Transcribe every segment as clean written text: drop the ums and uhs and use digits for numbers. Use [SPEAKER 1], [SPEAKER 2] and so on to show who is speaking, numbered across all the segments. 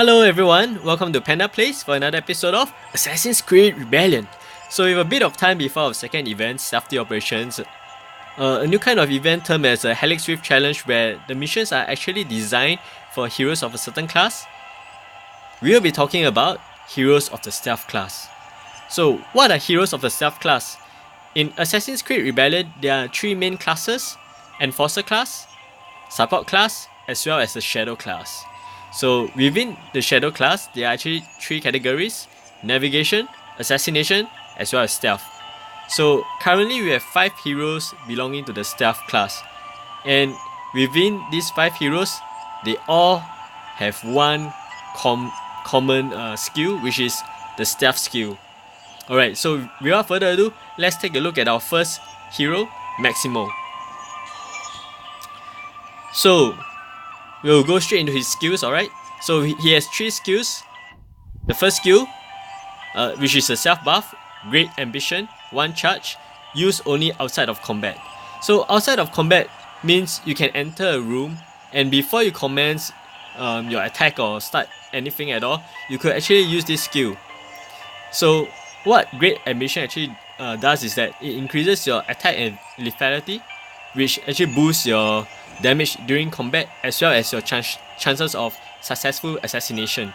[SPEAKER 1] Hello everyone, welcome to Panda Place for another episode of Assassin's Creed Rebellion. So with a bit of time before our second event, Stealthy Operations, a new kind of event termed as a Helix Rift Challenge where the missions are actually designed for heroes of a certain class. We will be talking about heroes of the Stealth class. So what are heroes of the Stealth class? In Assassin's Creed Rebellion, there are three main classes: Enforcer class, Support class, as well as the Shadow class. So within the Shadow class, there are actually three categories: Navigation, Assassination, as well as Stealth. So currently we have 5 heroes belonging to the Stealth class. And within these 5 heroes, they all have one common skill, which is the Stealth skill. Alright, so without further ado, let's take a look at our first hero, Maximo. So we'll go straight into his skills, alright? So he has 3 skills. The first skill, which is a self buff, Great Ambition, 1 charge, used only outside of combat. So outside of combat means you can enter a room and before you commence your attack or start anything at all, you could actually use this skill. So what Great Ambition actually does is that it increases your attack and lethality, which actually boosts your damage during combat as well as your chances of successful assassination.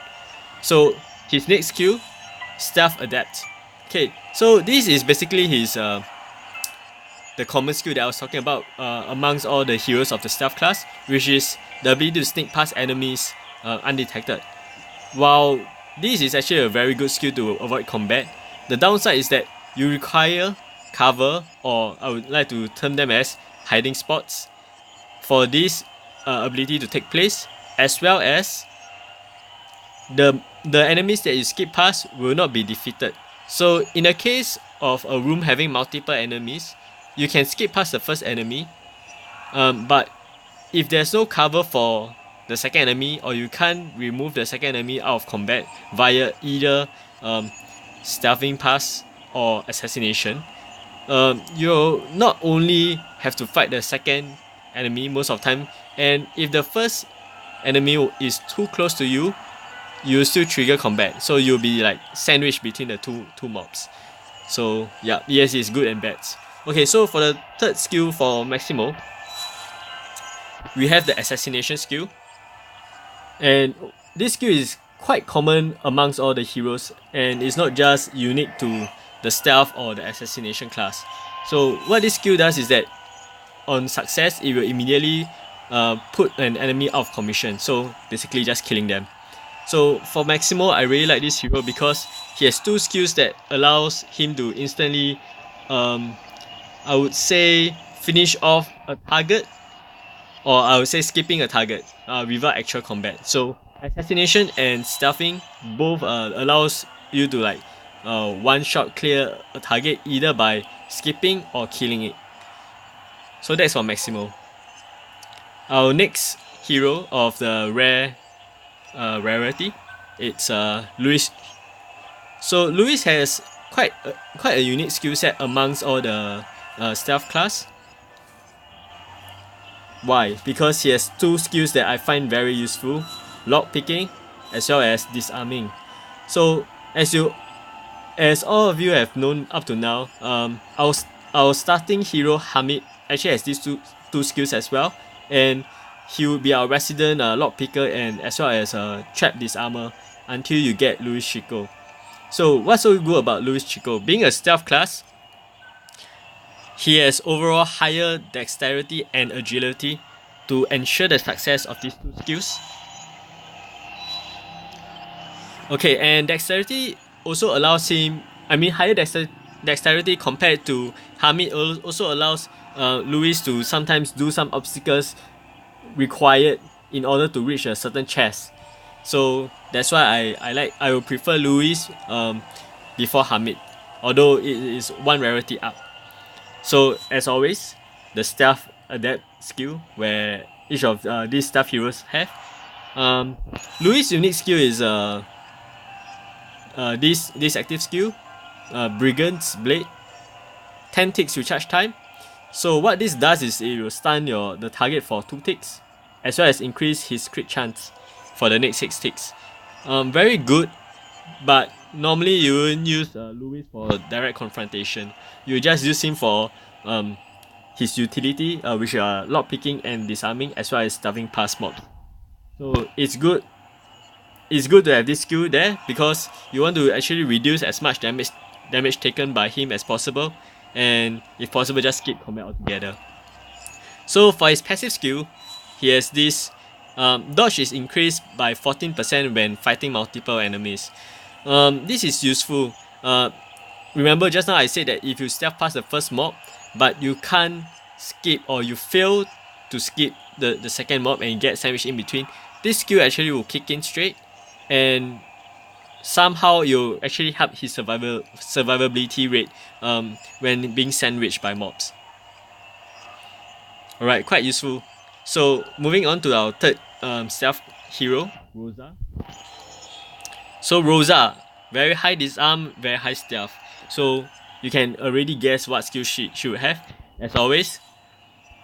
[SPEAKER 1] So his next skill, Stealth Adept. Okay, so this is basically his the common skill that I was talking about amongst all the heroes of the Stealth class, which is the ability to sneak past enemies undetected. While this is actually a very good skill to avoid combat, the downside is that you require cover, or I would like to term them as hiding spots, for this ability to take place, as well as the enemies that you skip past will not be defeated. So in the case of a room having multiple enemies, you can skip past the first enemy, but if there's no cover for the second enemy, or you can't remove the second enemy out of combat via either stealthing past or assassination, you'll not only have to fight the second enemy most of the time, and if the first enemy is too close to you, you'll still trigger combat, so you'll be like sandwiched between the two mobs. So yeah, yes, it's good and bad. Okay, so for the third skill for Maximo, we have the Assassination skill, and this skill is quite common amongst all the heroes, and it's not just unique to the Stealth or the Assassination class. So what this skill does is that on success, it will immediately put an enemy out of commission, so basically just killing them. So for Maximo, I really like this hero because he has 2 skills that allows him to instantly, I would say, finish off a target, or I would say skipping a target without actual combat. So Assassination and Stealthing both allows you to like one-shot clear a target either by skipping or killing it. So that's for Maximo. Our next hero of the rarity, it's Luis. So Luis has quite a unique skill set amongst all the Stealth class. Why? Because he has 2 skills that I find very useful: lockpicking as well as disarming. So as all of you have known up to now, our starting hero Hamid actually has these two skills as well, and he would be our resident lockpicker and as well as trap disarmer until you get Luis Chico. So what's so good about Luis Chico? Being a Stealth class, he has overall higher dexterity and agility to ensure the success of these 2 skills. Okay, and dexterity also allows him, higher dexterity compared to Hamid also allows Luis to sometimes do some obstacles required in order to reach a certain chest. So that's why I will prefer Luis before Hamid, although it is 1 rarity up. So as always, the Stealth Adept skill, where each of these Stealth heroes have. Luis' unique skill is this active skill, Brigand's Blade, 10 ticks recharge time. So what this does is it will stun the target for 2 ticks, as well as increase his crit chance for the next 6 ticks. Very good, but normally you wouldn't use Louis for direct confrontation. You just use him for his utility, which are lock picking and disarming, as well as stuffing past mobs. So it's good. It's good to have this skill there because you want to actually reduce as much damage taken by him as possible, and if possible, just skip combat altogether. So for his passive skill, he has this dodge is increased by 14% when fighting multiple enemies. This is useful. Remember just now I said that if you stealth past the first mob, but you can't skip or you fail to skip the second mob and get sandwiched in between, this skill actually will kick in straight, and somehow you'll actually help his survivability rate when being sandwiched by mobs. Alright, quite useful. So moving on to our third stealth hero, Rosa. So Rosa, very high disarm, very high stealth. So you can already guess what skill she would have. As always,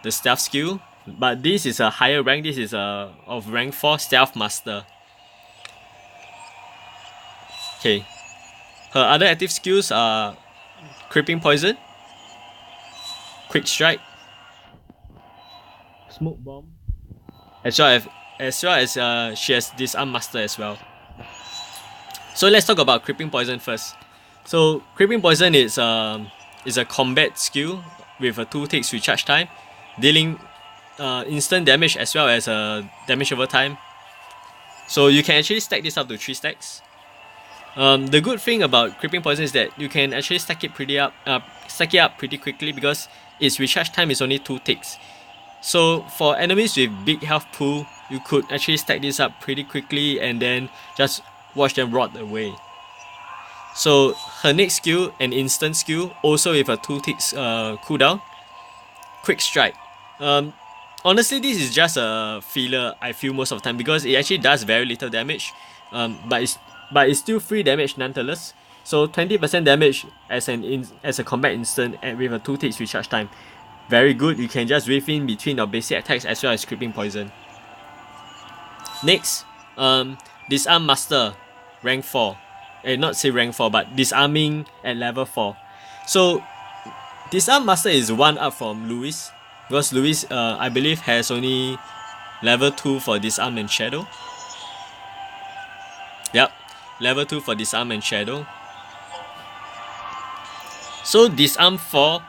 [SPEAKER 1] the stealth skill. But this is a higher rank. This is of rank 4 Stealth Master. Okay. Her other active skills are Creeping Poison, Quick Strike, Smoke Bomb, as well as she has Disarm Master as well. So let's talk about Creeping Poison first. So Creeping Poison is a combat skill with a 2 ticks recharge time, dealing instant damage as well as damage over time. So you can actually stack this up to 3 stacks. The good thing about Creeping Poison is that you can actually stack it up pretty quickly because its recharge time is only 2 ticks. So for enemies with big health pool, you could actually stack this up pretty quickly and then just watch them rot away. So her next skill, an instant skill, also with a 2 ticks cooldown, Quick Strike. Honestly, this is just a filler, I feel, most of the time, because it actually does very little damage, but it's still free damage nonetheless. So 20% damage as a combat instant and with a 2 ticks recharge time. Very good. You can just weave in between your basic attacks as well as Creeping Poison. Next, Disarm Master, rank 4. Not say rank 4, but disarming at level 4. So Disarm Master is 1 up from Louis, because Louis I believe has only level 2 for Disarm and Shadow. Yep, level 2 for Disarm and Shadow. So Disarm 4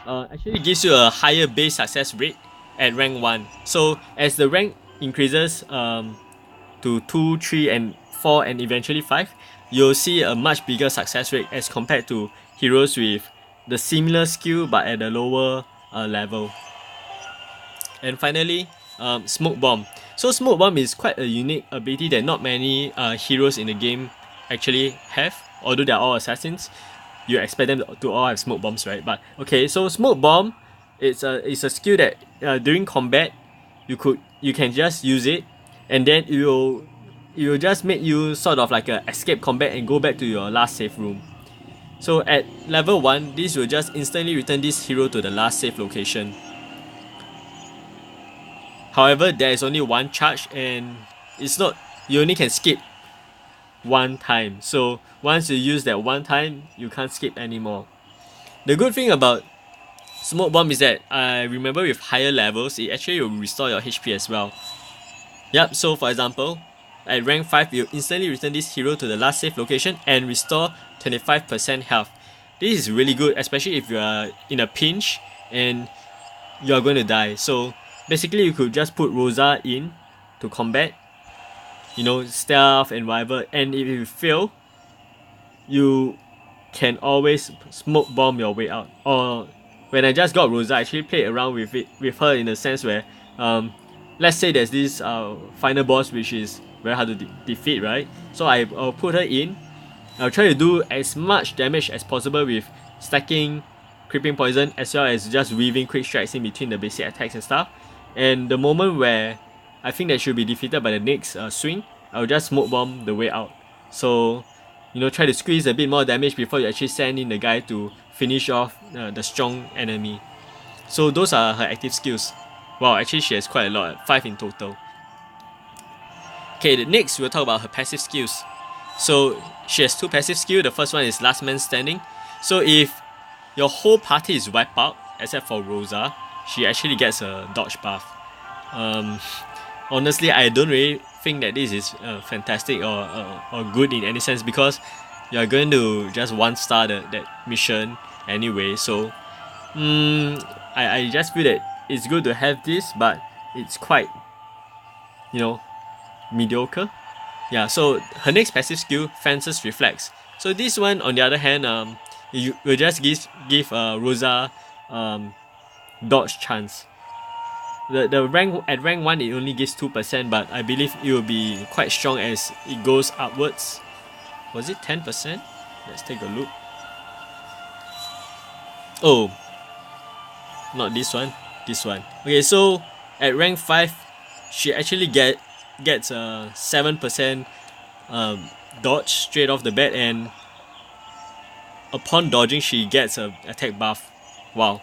[SPEAKER 1] actually gives you a higher base success rate at rank 1. So as the rank increases to 2, 3 and 4 and eventually 5, you'll see a much bigger success rate as compared to heroes with the similar skill but at a lower level. And finally, Smoke Bomb. So Smoke Bomb is quite a unique ability that not many heroes in the game actually have, although they're all assassins. You expect them to all have smoke bombs, right? But okay, so Smoke Bomb, it's a skill that during combat you can just use it, and then it will just make you sort of like a escape combat and go back to your last safe room. So at level 1, this will just instantly return this hero to the last safe location. However, there is only 1 charge, and you only can skip 1 time. So once you use that 1 time, you can't skip anymore. The good thing about Smoke Bomb is that I remember with higher levels, it actually will restore your HP as well. Yep, so for example, at rank 5, you instantly return this hero to the last safe location and restore 25% health. This is really good, especially if you are in a pinch and you are going to die. So basically you could just put Rosa in to combat, stealth and whatever, and if you fail, you can always Smoke Bomb your way out. Or when I just got Rosa, I actually played around with her in a sense where let's say there's this final boss which is very hard to defeat, right? So I'll put her in. I'll try to do as much damage as possible with stacking Creeping Poison as well as just weaving quick strikes in between the basic attacks and stuff. And the moment where I think that should be defeated by the next swing, I'll just Smoke Bomb the way out. So, try to squeeze a bit more damage before you actually send in the guy to finish off the strong enemy. So those are her active skills. Wow, actually she has quite a lot, 5 in total. Okay, next we'll talk about her passive skills. So she has 2 passive skills. The first one is Last Man Standing. So if your whole party is wiped out except for Rosa, she actually gets a dodge buff. Honestly, I don't really think that this is fantastic or good in any sense, because you're going to just 1-star that mission anyway. So I just feel that it's good to have this, but it's quite, mediocre. Yeah, so her next passive skill, Fencer's Reflex. So this one, on the other hand, you will just give Rosa dodge chance. The rank at rank 1 it only gives 2%, but I believe it will be quite strong as it goes upwards. Was it 10%? Let's take a look. Oh, not this one, this one. Okay, so at rank 5, she actually gets a 7% dodge straight off the bat, and upon dodging she gets a attack buff. Wow.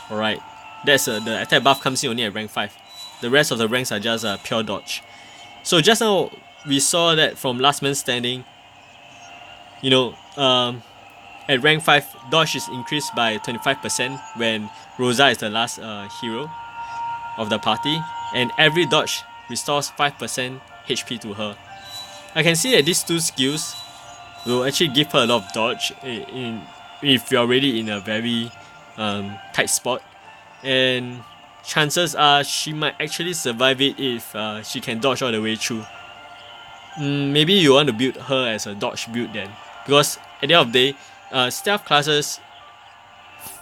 [SPEAKER 1] Alright, that's the attack buff comes in only at rank 5. The rest of the ranks are just pure dodge. So just now we saw that from Last Man Standing, at rank 5 dodge is increased by 25% when Rosa is the last hero of the party, and every dodge restores 5% HP to her. I can see that these 2 skills will actually give her a lot of dodge if you're already in a very tight spot, and chances are she might actually survive it if she can dodge all the way through. Maybe you want to build her as a dodge build then, because at the end of the day, stealth classes,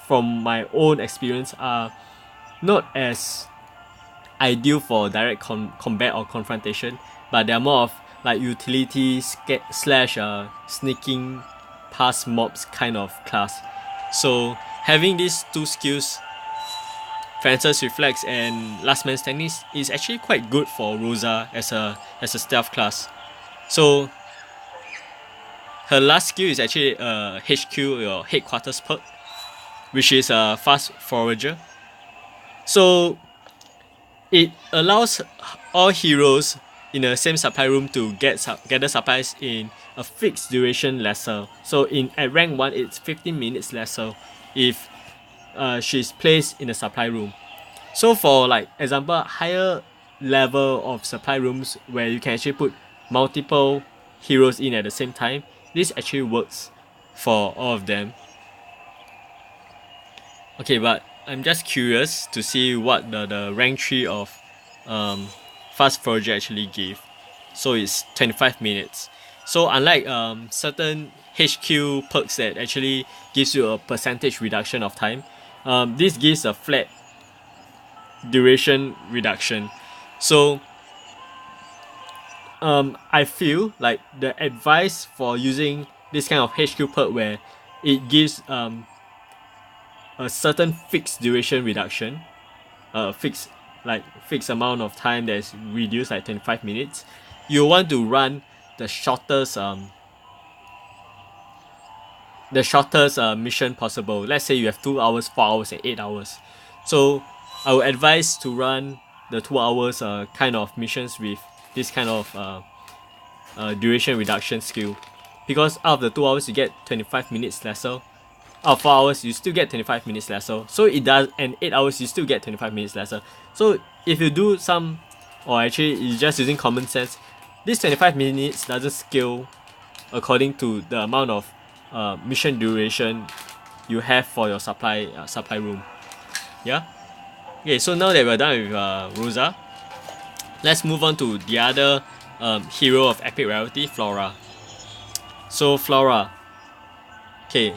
[SPEAKER 1] from my own experience, are not as ideal for direct combat or confrontation, but they're more of like utility slash sneaking past mobs kind of class. So having these 2 skills, Fencer's Reflex and Last Man Standing, is actually quite good for Rosa as a stealth class. So her last skill is actually HQ or Headquarters perk, which is a Fast Forager. So it allows all heroes in the same supply room to gather supplies in a fixed duration lesser. So at rank 1 it's 15 minutes lesser if she's placed in the supply room. So for like example, higher level of supply rooms where you can actually put multiple heroes in at the same time, this actually works for all of them. Okay, but I'm just curious to see what the rank 3 of Fast Forager actually give. So it's 25 minutes. So unlike certain HQ perks that actually gives you a percentage reduction of time, this gives a flat duration reduction. So I feel like the advice for using this kind of HQ perk where it gives a certain fixed duration reduction, fixed amount of time that's reduced, like 25 minutes, you want to run the shortest mission possible. Let's say you have 2 hours, 4 hours, and 8 hours. So I would advise to run the 2 hours kind of missions with this kind of duration reduction skill, because out of the 2 hours you get 25 minutes lesser. Out of 4 hours you still get 25 minutes lesser. So it does, and 8 hours you still get 25 minutes lesser. So if you do some, or actually you're just using common sense, this 25 minutes doesn't scale according to the amount of mission duration you have for your supply room. Yeah. Okay, so now that we're done with Rosa, let's move on to the other hero of epic rarity, Flora. So Flora, okay,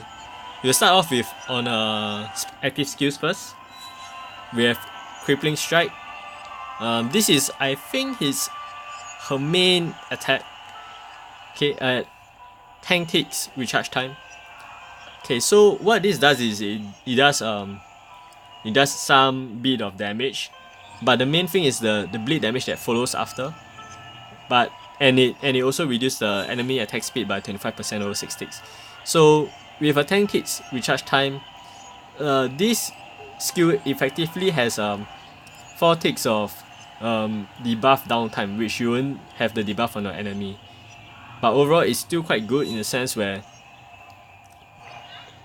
[SPEAKER 1] we'll start off with on active skills first. We have Crippling Strike. This is, I think, her main attack. Okay, tank ticks recharge time. Okay, so what this does is it does some bit of damage, but the main thing is the bleed damage that follows after. But it also reduces the enemy attack speed by 25% over 6 ticks. So with a tank ticks recharge time, this skill effectively has 4 ticks of debuff downtime, which you won't have the debuff on your enemy. But overall, it's still quite good in the sense where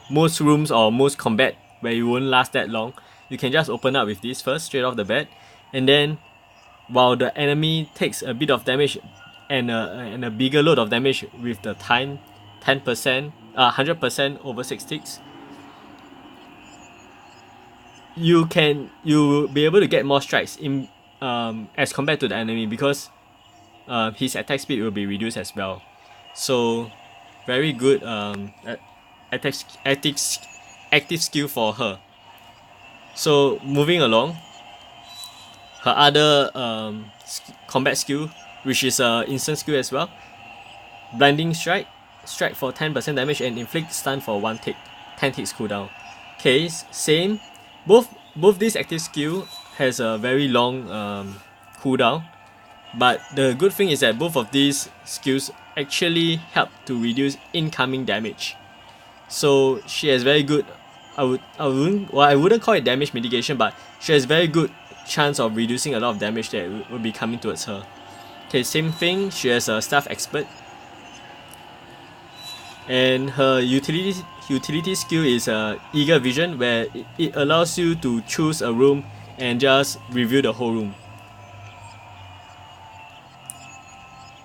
[SPEAKER 1] most rooms or most combat where you won't last that long, you can just open up with this first straight off the bat, and then while the enemy takes a bit of damage and a bigger load of damage with the time 10%, 100% over 6 ticks, you will be able to get more strikes in as compared to the enemy, because his attack speed will be reduced as well. So very good active skill for her. So moving along, her other combat skill, which is a instant skill as well, blinding strike for 10% damage and inflict stun for 10 ticks cooldown. Okay, same. Both these active skill has a very long cooldown, but the good thing is that both of these skills actually help to reduce incoming damage. So she has very good, I wouldn't call it damage mitigation, but she has very good chance of reducing a lot of damage that will be coming towards her. Okay, same thing, she has a staff expert, and her utility skill is eager vision, where it allows you to choose a room and just review the whole room.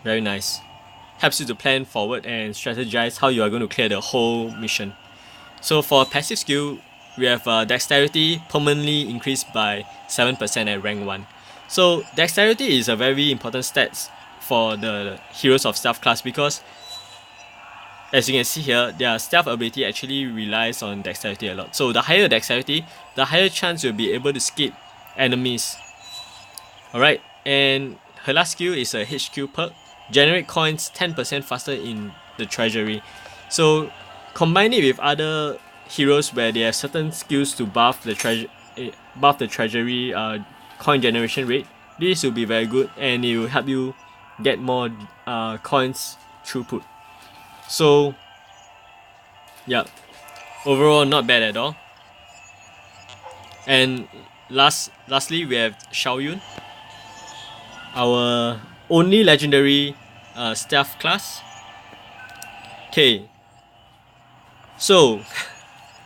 [SPEAKER 1] Very nice. Helps you to plan forward and strategize how you are going to clear the whole mission. So for passive skill, we have dexterity permanently increased by 7% at rank 1. So dexterity is a very important stats for the heroes of stealth class, because as you can see here, their stealth ability actually relies on dexterity a lot. So the higher dexterity, the higher chance you'll be able to skip enemies. Alright, and her last skill is a HQ perk. Generate coins 10% faster in the treasury. So combine it with other heroes where they have certain skills to buff the treasury coin generation rate. This will be very good, and it will help you get more coins throughput. So yeah, overall not bad at all. And lastly, we have Shao Jun, our only legendary stealth class. Okay, so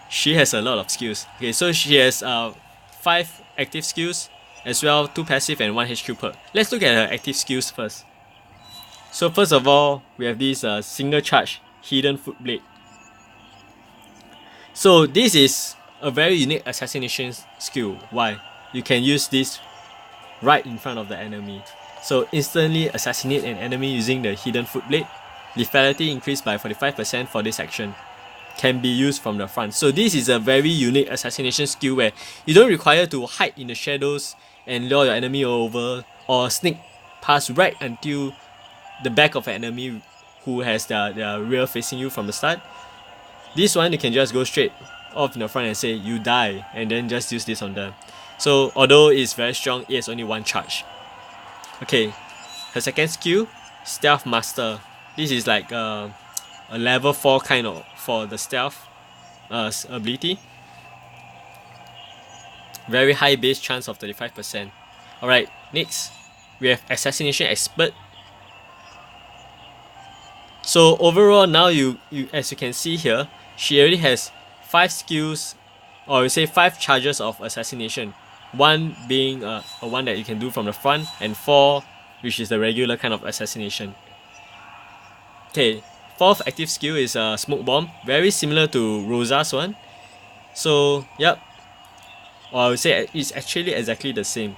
[SPEAKER 1] she has a lot of skills. Okay, so she has 5 active skills as well, 2 passive and 1 HQ perk. Let's look at her active skills first. So first of all, we have this single charge hidden foot blade. So this is a very unique assassination skill. Why? You can use this right in front of the enemy. So instantly assassinate an enemy using the hidden foot blade. Lethality increased by 45% for this action. Can be used from the front. So this is a very unique assassination skill where you don't require to hide in the shadows and lure your enemy over, or sneak past right until the back of an enemy who has their rear facing you from the start. This one you can just go straight off in the front and say you die, and then just use this on them. So although it's very strong, it has only 1 charge. Okay, her second skill, Stealth Master. This is like a level 4 kind of for the stealth ability. Very high base chance of 35%. Alright, next we have Assassination Expert. So overall now you as you can see here, she already has 5 skills, or we say 5 charges of assassination. 1 being a one that you can do from the front, and 4 which is the regular kind of assassination. Okay, 4th active skill is a smoke bomb, very similar to Rosa's one. So yep, or I would say it's actually exactly the same.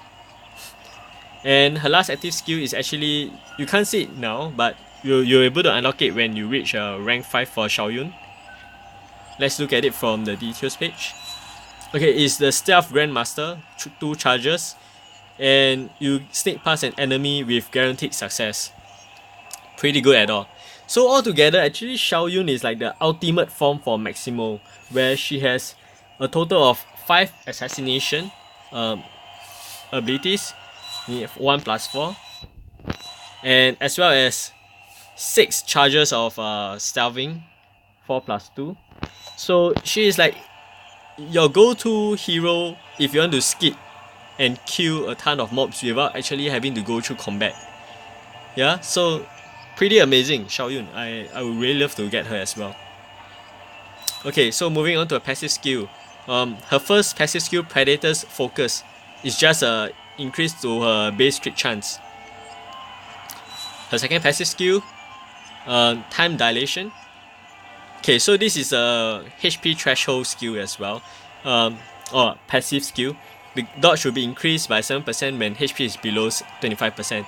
[SPEAKER 1] And her last active skill is actually, you can't see it now, but you're able to unlock it when you reach rank 5 for Shao Jun. Let's look at it from the details page. Okay, it's the Stealth Grandmaster, 2 charges, and you sneak past an enemy with guaranteed success. Pretty good at all. So altogether, actually Shao Jun is like the ultimate form for Maximo, where she has a total of 5 assassination abilities, 1 plus 4, and as well as 6 charges of stealthing, 4 plus 2. So she is like your go-to hero if you want to skip and kill a ton of mobs without actually having to go through combat. Yeah, so pretty amazing, Shao Jun. I would really love to get her as well. Okay, so moving on to a passive skill. Her first passive skill, Predator's Focus, is just a increase to her base crit chance. Her second passive skill, Time Dilation. Okay, so this is a HP threshold skill as well, or passive skill. Dodge will be increased by 7% when HP is below 25%.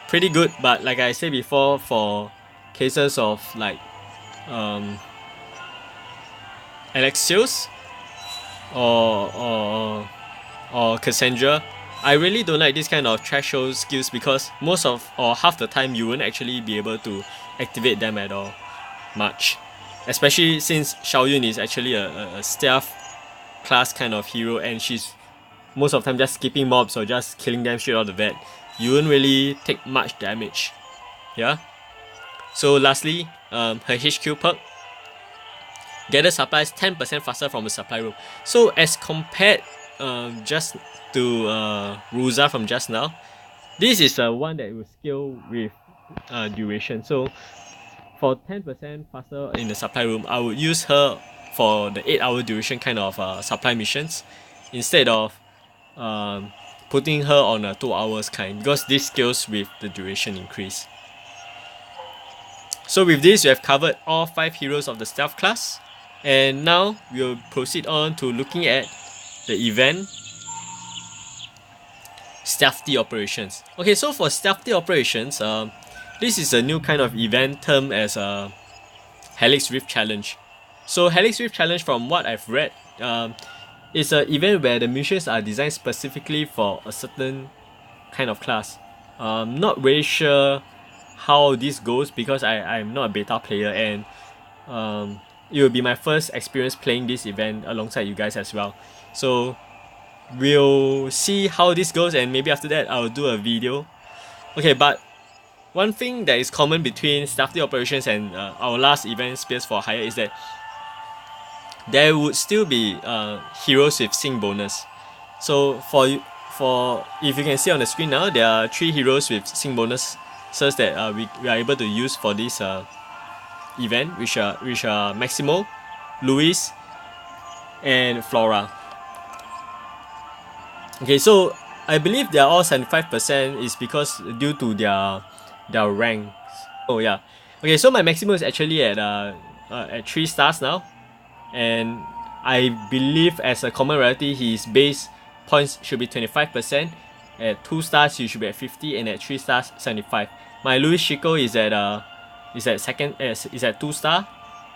[SPEAKER 1] Pretty good, but like I said before, for cases of like Alexios or Cassandra, I really don't like this kind of threshold skills because most of or half the time you won't actually be able to activate them at all much. Especially since Shao Jun is actually a stealth class kind of hero and she's most of the time just skipping mobs or just killing them straight out of the vet. You won't really take much damage. Yeah. So lastly, her HQ perk, gather supplies 10% faster from the supply room. So as compared just to Rosa from just now, this is one that will scale with duration. So for 10% faster in the supply room, I would use her for the 8-hour duration kind of supply missions instead of putting her on a 2 hours kind, because this scales with the duration increase. So with this, we have covered all 5 heroes of the stealth class, and now we'll proceed on to looking at the event Stealthy Operations. Okay, so for Stealthy Operations, this is a new kind of event termed as a Helix Rift Challenge. So Helix Rift Challenge, from what I've read, is an event where the missions are designed specifically for a certain kind of class. Not really sure how this goes because I'm not a beta player, and it will be my first experience playing this event alongside you guys as well. So we'll see how this goes, and maybe after that I'll do a video. Okay, but one thing that is common between Stealthy Operations and our last event, Spears for Hire, is that there would still be heroes with sync bonus. So for if you can see on the screen now, there are 3 heroes with sync bonuses that we are able to use for this event, which are Maximo, Luis, and Flora. Okay, so I believe they are all 75% is because due to their ranks. Oh yeah. Okay, so my Maximo is actually at 3 stars now, and I believe as a common rarity his base points should be 25%. At 2 stars he should be at 50, and at 3 stars 75. My Luis Chico is at 2 star,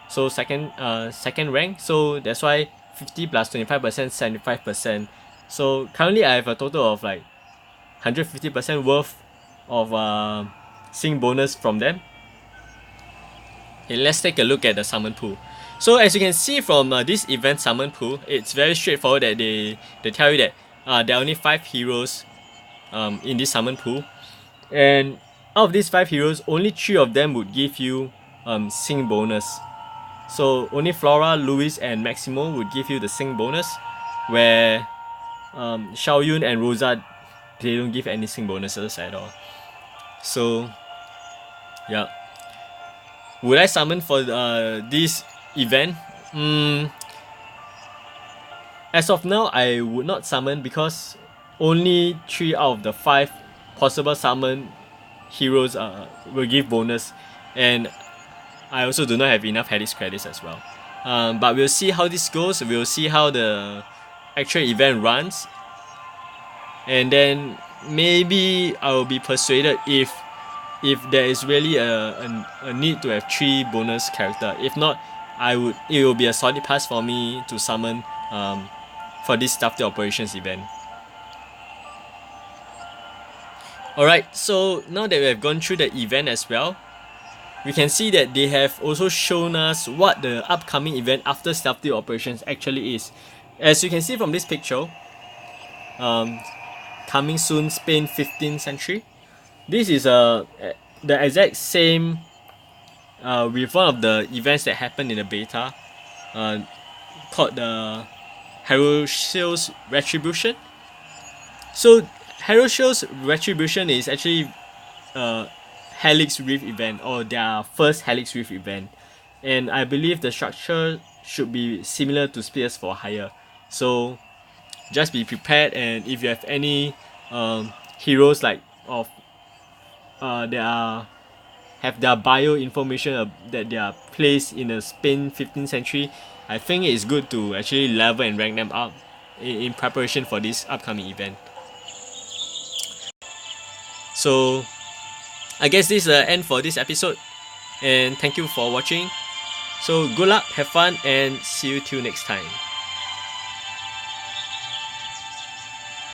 [SPEAKER 1] so second rank. So that's why 50 plus 25%, 75%. So currently I have a total of like 150% worth of sync bonus from them. Okay, let's take a look at the summon pool. So as you can see from this event summon pool, it's very straightforward that they tell you that there are only 5 heroes in this summon pool, and out of these 5 heroes, only 3 of them would give you sync bonus. So only Flora, Luis, and Maximo would give you the sync bonus, where Shao Jun and Rosa, they don't give any sync bonuses at all. So yeah, would I summon for this event? As of now, I would not summon because only 3 out of the 5 possible summon heroes will give bonus, and I also do not have enough Helix credits as well. But we'll see how this goes. We'll see how the actual event runs, and then maybe I will be persuaded if there is really a need to have 3 bonus character. If not, it will be a solid pass for me to summon for this Stealthy Operations event. Alright, so now that we have gone through the event as well, we can see that they have also shown us what the upcoming event after Stealthy Operations actually is. As you can see from this picture, coming soon, Spain 15th century. This is the exact same with one of the events that happened in the beta, called the Herosius Retribution. So Hero Show's Retribution is actually Helix Rift event, or their first Helix Rift event, and I believe the structure should be similar to Spears for Hire. So just be prepared, and if you have any heroes like of they are have their bio information that they are placed in the Spain 15th century, I think it is good to actually level and rank them up in preparation for this upcoming event. So I guess this is the end for this episode, and thank you for watching. So good luck, have fun, and see you till next time.